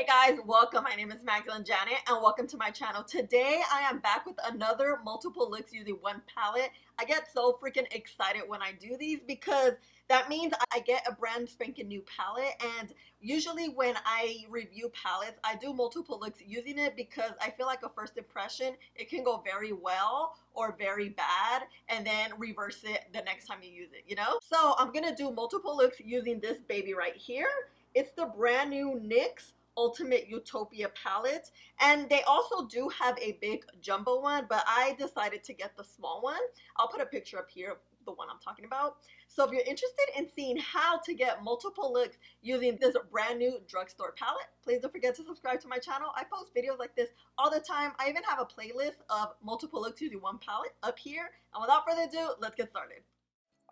Hey guys, welcome. My name is MagdalineJanet and welcome to my channel. Today I am back with another multiple looks using one palette. I get so freaking excited when I do these because that means I get a brand spanking new palette, and usually when I review palettes I do multiple looks using it because I feel like a first impression, it can go very well or very bad and then reverse it the next time you use it, you know? So I'm gonna do multiple looks using this baby right here. It's the brand new NYX Ultimate Utopia Palette, and they also do have a big jumbo one, but I decided to get the small one. I'll put a picture up here of the one I'm talking about. So if you're interested in seeing how to get multiple looks using this brand new drugstore palette, please don't forget to subscribe to my channel. I post videos like this all the time. I even have a playlist of multiple looks using one palette up here. And without further ado, let's get started.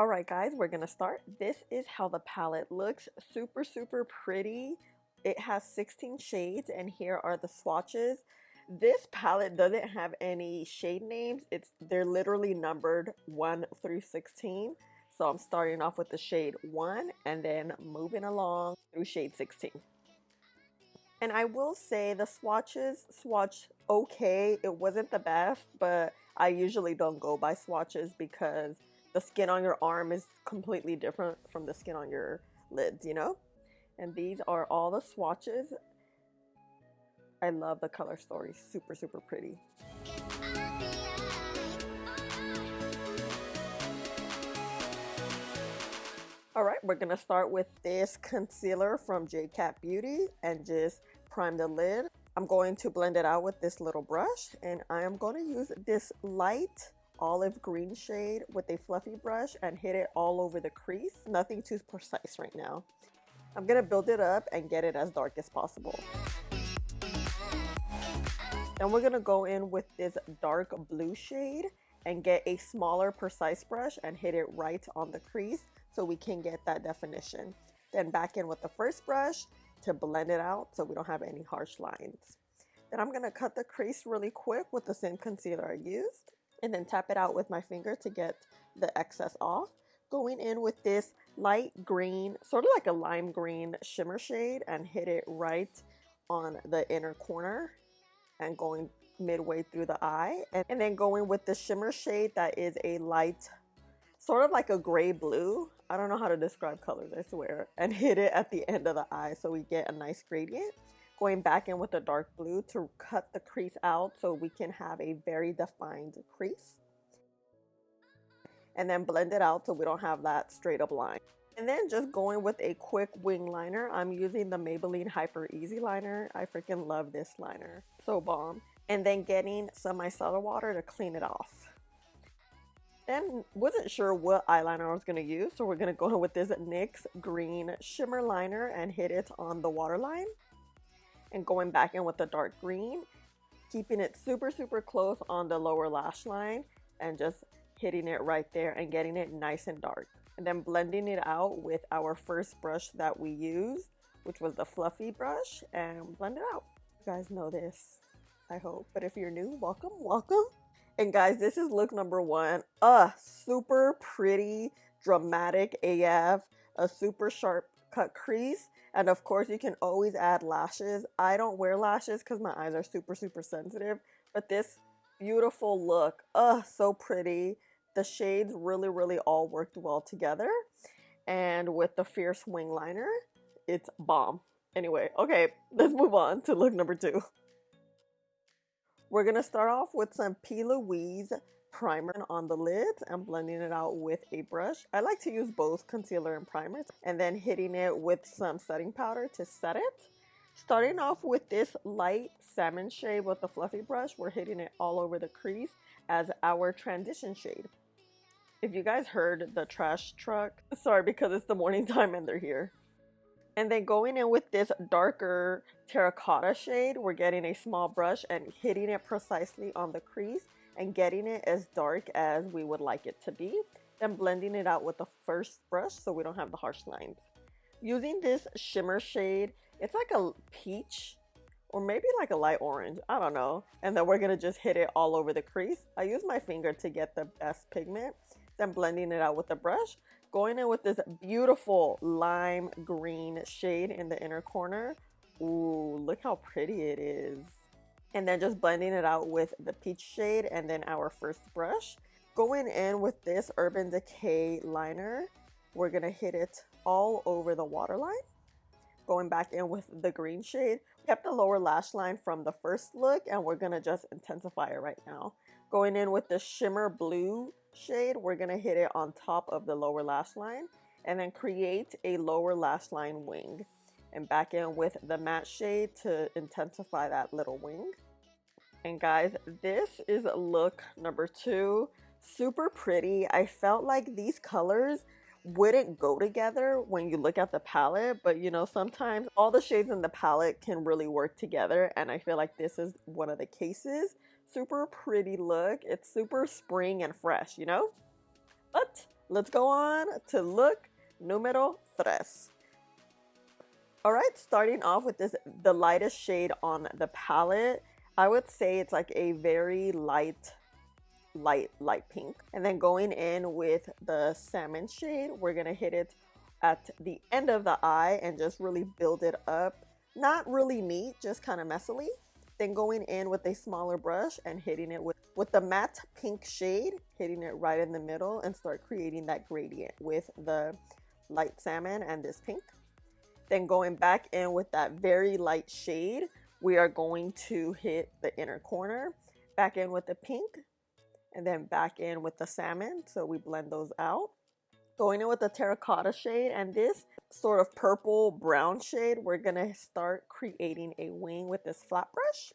Alright guys, we're gonna start. This is how the palette looks. Super pretty. It has 16 shades, and here are the swatches. This palette doesn't have any shade names. They're literally numbered 1 through 16. So I'm starting off with the shade 1 and then moving along through shade 16. And I will say the swatches swatched okay. It wasn't the best, but I usually don't go by swatches because the skin on your arm is completely different from the skin on your lids, you know? And these are all the swatches. I love the color story. Super pretty. Alright, we're going to start with this concealer from J-Cat Beauty and just prime the lid. I'm going to blend it out with this little brush, and I am going to use this light olive green shade with a fluffy brush and hit it all over the crease. Nothing too precise right now. I'm gonna build it up and get it as dark as possible. Then we're gonna go in with this dark blue shade and get a smaller precise brush and hit it right on the crease so we can get that definition. Then back in with the first brush to blend it out so we don't have any harsh lines. Then I'm gonna cut the crease really quick with the same concealer I used, and then tap it out with my finger to get the excess off. Going in with this light green, sort of like a lime green shimmer shade, and hit it right on the inner corner and going midway through the eye. And then going with the shimmer shade that is a light, sort of like a gray blue. I don't know how to describe colors, I swear. And hit it at the end of the eye so we get a nice gradient. Going back in with the dark blue to cut the crease out so we can have a very defined crease. And then blend it out so we don't have that straight up line. And then just going with a quick wing liner. I'm using the Maybelline Hyper Easy liner. I freaking love this liner. So bomb. And then getting some micellar water to clean it off. Then wasn't sure what eyeliner I was going to use, so we're going to go in with this NYX green shimmer liner and hit it on the waterline. And going back in with the dark green, keeping it super close on the lower lash line and just hitting it right there and getting it nice and dark. And then blending it out with our first brush that we used, which was the fluffy brush, and blend it out. You guys know this, I hope. But if you're new, welcome. And guys, this is look number 1. Super pretty, dramatic AF, a super sharp cut crease. And of course, you can always add lashes. I don't wear lashes because my eyes are super sensitive. But this beautiful look, so pretty. The shades really all worked well together. And with the Fierce Wing liner, it's bomb. Anyway, okay, let's move on to look number 2. We're gonna start off with some P. Louise primer on the lids and blending it out with a brush. I like to use both concealer and primer, and then hitting it with some setting powder to set it. Starting off with this light salmon shade with the fluffy brush, we're hitting it all over the crease as our transition shade. If you guys heard the trash truck, sorry, because it's the morning time and they're here. And then going in with this darker terracotta shade, we're getting a small brush and hitting it precisely on the crease and getting it as dark as we would like it to be. Then blending it out with the first brush so we don't have the harsh lines. Using this shimmer shade, it's like a peach or maybe like a light orange, I don't know. And then we're gonna just hit it all over the crease. I use my finger to get the best pigment, then blending it out with the brush. Going in with this beautiful lime green shade in the inner corner Ooh, look how pretty it is. And then just blending it out with the peach shade and then our first brush. Going in with this Urban Decay liner, we're gonna hit it all over the waterline. Going back in with the green shade. We kept the lower lash line from the first look and we're gonna just intensify it right now. Going in with the shimmer blue shade, we're gonna hit it on top of the lower lash line and then create a lower lash line wing. And back in with the matte shade to intensify that little wing. And guys, this is look number 2. Super pretty. I felt like these colors wouldn't go together when you look at the palette, but you know, sometimes all the shades in the palette can really work together, and I feel like this is one of the cases. Super pretty look. It's super spring and fresh, you know? But let's go on to look numero 3. All right, starting off with this, the lightest shade on the palette. I would say it's like a very light pink. And then going in with the salmon shade, we're gonna hit it at the end of the eye and just really build it up. Not really neat, just kind of messily. Then going in with a smaller brush and hitting it with the matte pink shade, hitting it right in the middle and start creating that gradient with the light salmon and this pink. Then going back in with that very light shade, we are going to hit the inner corner, back in with the pink, and then back in with the salmon, so we blend those out. Going in with the terracotta shade and this sort of purple brown shade, we're gonna start creating a wing with this flat brush.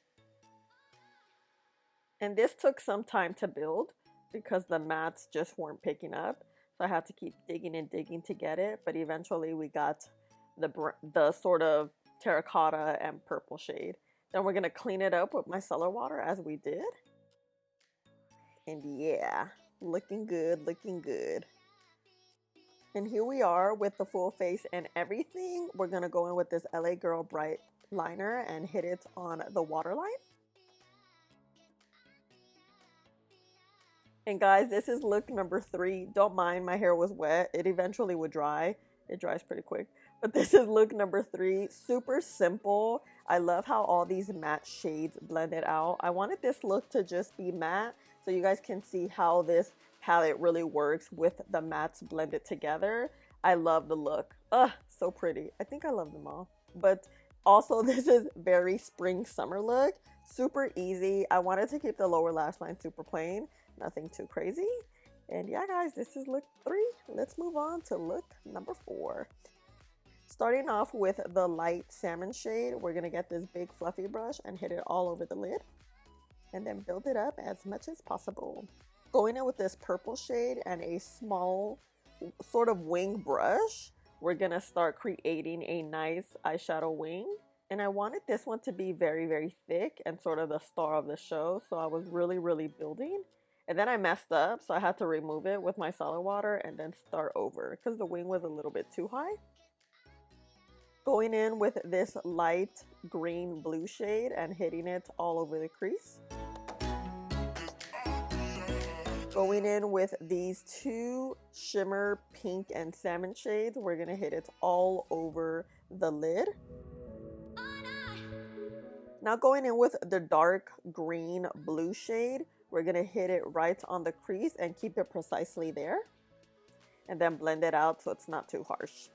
And this took some time to build because the mattes just weren't picking up, so I had to keep digging and digging to get it, but eventually we got the sort of terracotta and purple shade. Then we're gonna clean it up with micellar water as we did. And yeah, looking good, looking good. And here we are with the full face and everything. We're gonna go in with this LA Girl Bright liner and hit it on the waterline. And guys, this is look number 3. Don't mind, my hair was wet. It eventually would dry. It dries pretty quick. But this is look number 3. Super simple. I love how all these matte shades blended out. I wanted this look to just be matte so you guys can see how this palette really works with the mattes blended together. I love the look. Ugh, so pretty. I think I love them all. But also this is very spring summer look. Super easy. I wanted to keep the lower lash line super plain. Nothing too crazy. And yeah guys, this is look 3. Let's move on to look number 4. Starting off with the light salmon shade, we're gonna get this big fluffy brush and hit it all over the lid. And then build it up as much as possible. Going in with this purple shade and a small sort of wing brush, we're gonna start creating a nice eyeshadow wing. And I wanted this one to be very, very thick and sort of the star of the show. So I was really building. And then I messed up, so I had to remove it with micellar water and then start over because the wing was a little bit too high. Going in with this light green blue shade and hitting it all over the crease. Going in with these 2 shimmer pink and salmon shades, we're gonna hit it all over the lid. Now going in with the dark green blue shade, we're gonna hit it right on the crease and keep it precisely there. And then blend it out so it's not too harsh.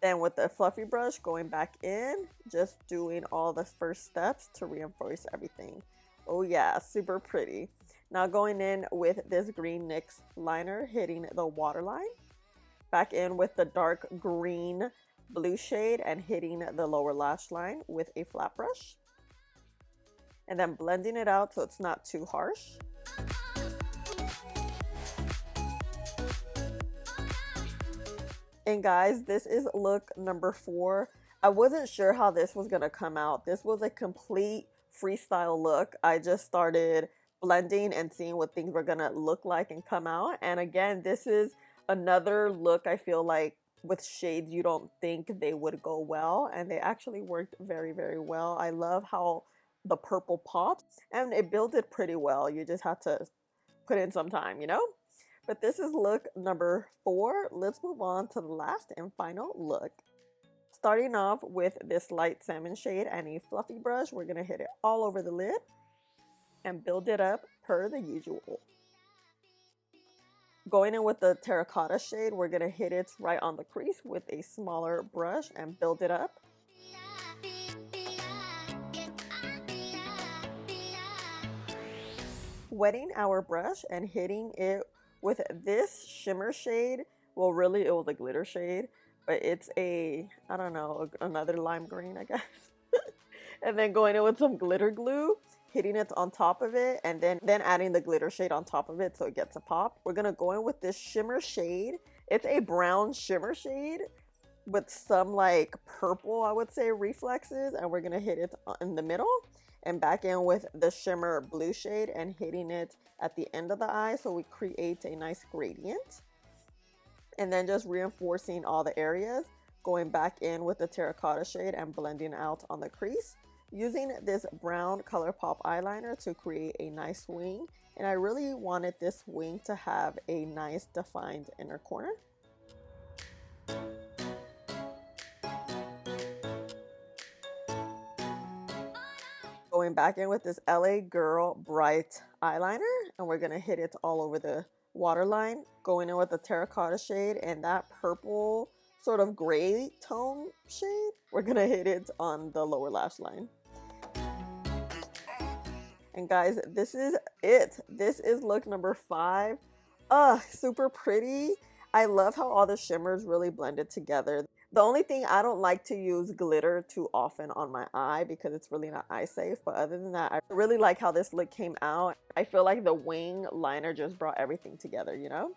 Then with the fluffy brush, going back in, just doing all the first steps to reinforce everything. Oh yeah, super pretty. Now going in with this green NYX liner, hitting the waterline. Back in with the dark green blue shade and hitting the lower lash line with a flat brush. And then blending it out so it's not too harsh. And guys, this is look number 4. I wasn't sure how this was gonna come out. This was a complete freestyle look. I just started blending and seeing what things were gonna look like and come out. And again, this is another look I feel like with shades you don't think they would go well, and they actually worked very well. I love how the purple pops and it built it pretty well. You just have to put in some time, you know? But this is look number 4. Let's move on to the last and final look. Starting off with this light salmon shade and a fluffy brush, we're going to hit it all over the lid and build it up per the usual. Going in with the terracotta shade, we're going to hit it right on the crease with a smaller brush and build it up. Wetting our brush and hitting it with this shimmer shade. Well, really, it was a glitter shade, but it's a, I don't know, another lime green, I guess. And then going in with some glitter glue, hitting it on top of it, and then adding the glitter shade on top of it so it gets a pop. We're gonna go in with this shimmer shade. It's a brown shimmer shade with some like purple, I would say, reflexes, and we're gonna hit it in the middle and back in with the shimmer blue shade and hitting it at the end of the eye so we create a nice gradient. And then just reinforcing all the areas, going back in with the terracotta shade and blending out on the crease. Using this brown ColourPop eyeliner to create a nice wing, and I really wanted this wing to have a nice defined inner corner. Going back in with this LA Girl Bright eyeliner, and we're gonna hit it all over the waterline. Going in with the terracotta shade and that purple sort of gray tone shade, we're gonna hit it on the lower lash line. And guys, this is it. This is look number 5. Super pretty. I love how all the shimmers really blended together. The only thing, I don't like to use glitter too often on my eye because it's really not eye safe. But other than that, I really like how this look came out. I feel like the wing liner just brought everything together, you know?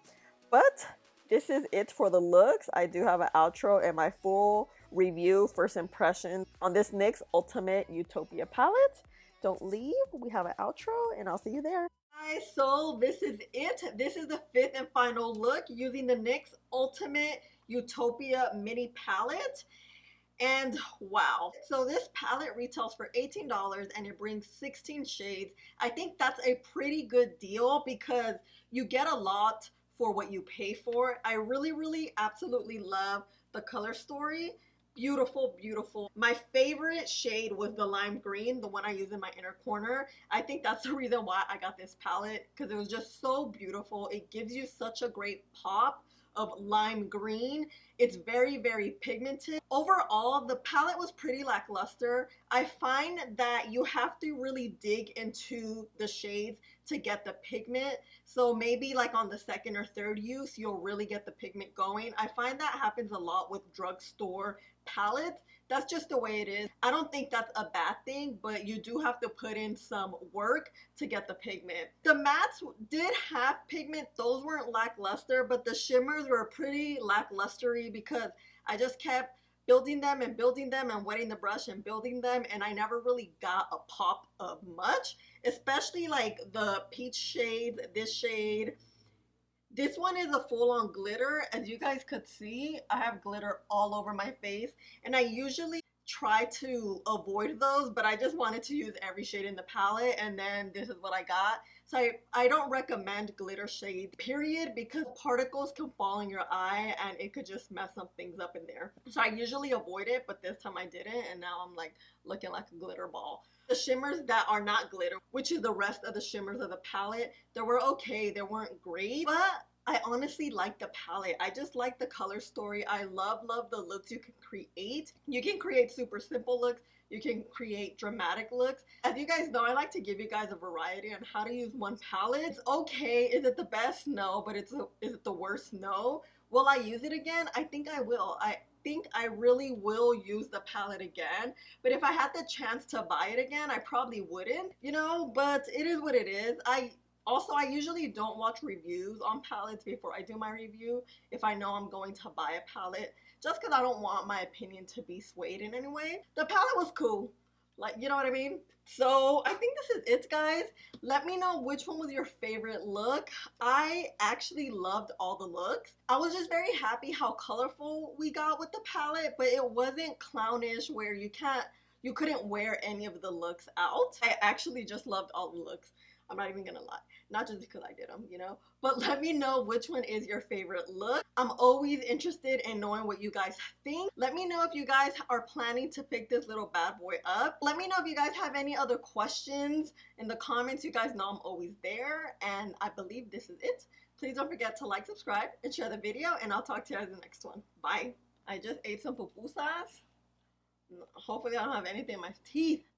But this is it for the looks. I do have an outro and my full review, first impression on this NYX Ultimate Utopia Palette. Don't leave. We have an outro and I'll see you there. Guys, so this is it. This is the 5th and final look using the NYX Ultimate Utopia Mini Palette. And wow. So this palette retails for $18 and it brings 16 shades. I think that's a pretty good deal because you get a lot for what you pay for. I really absolutely love the color story. Beautiful, beautiful. My favorite shade was the lime green, the one I use in my inner corner. I think that's the reason why I got this palette, because it was just so beautiful. It gives you such a great pop of lime green. It's very pigmented. Overall, the palette was pretty lackluster. I find that you have to really dig into the shades to get the pigment. So maybe like on the 2nd or 3rd use, you'll really get the pigment going. I find that happens a lot with drugstore palettes. That's just the way it is. I don't think that's a bad thing, but you do have to put in some work to get the pigment. The mattes did have pigment. Those weren't lackluster, but the shimmers were pretty lacklustery because I just kept building them and wetting the brush and building them, and I never really got a pop of much, especially like the peach shades, this shade. This one is a full-on glitter. As you guys could see, I have glitter all over my face, and I usually try to avoid those, but I just wanted to use every shade in the palette, and then this is what I got. So I don't recommend glitter shades, period, because particles can fall in your eye and it could just mess some things up in there. So I usually avoid it, but this time I didn't, and now I'm like looking like a glitter ball. The shimmers that are not glitter, which is the rest of the shimmers of the palette, they were okay. They weren't great, but I honestly like the palette. I just like the color story. I love the looks you can create. You can create super simple looks. You can create dramatic looks. As you guys know, I like to give you guys a variety on how to use one palette. It's okay. Is it the best? No. But is it the worst? No. Will I use it again? I think I will. I think I really will use the palette again, but if I had the chance to buy it again, I probably wouldn't, you know, but it is what it is. I usually don't watch reviews on palettes before I do my review if I know I'm going to buy a palette, just because I don't want my opinion to be swayed in any way. The palette was cool. Like, you know what I mean? So I think this is it, guys. Let me know which one was your favorite look. I actually loved all the looks. I was just very happy how colorful we got with the palette, but it wasn't clownish where you couldn't wear any of the looks out. I actually just loved all the looks. I'm not even gonna lie. Not just because I did them, you know? But let me know which one is your favorite look. I'm always interested in knowing what you guys think. Let me know if you guys are planning to pick this little bad boy up. Let me know if you guys have any other questions in the comments. You guys know I'm always there. And I believe this is it. Please don't forget to like, subscribe, and share the video. And I'll talk to you guys in the next one. Bye. I just ate some pupusas. Hopefully I don't have anything in my teeth.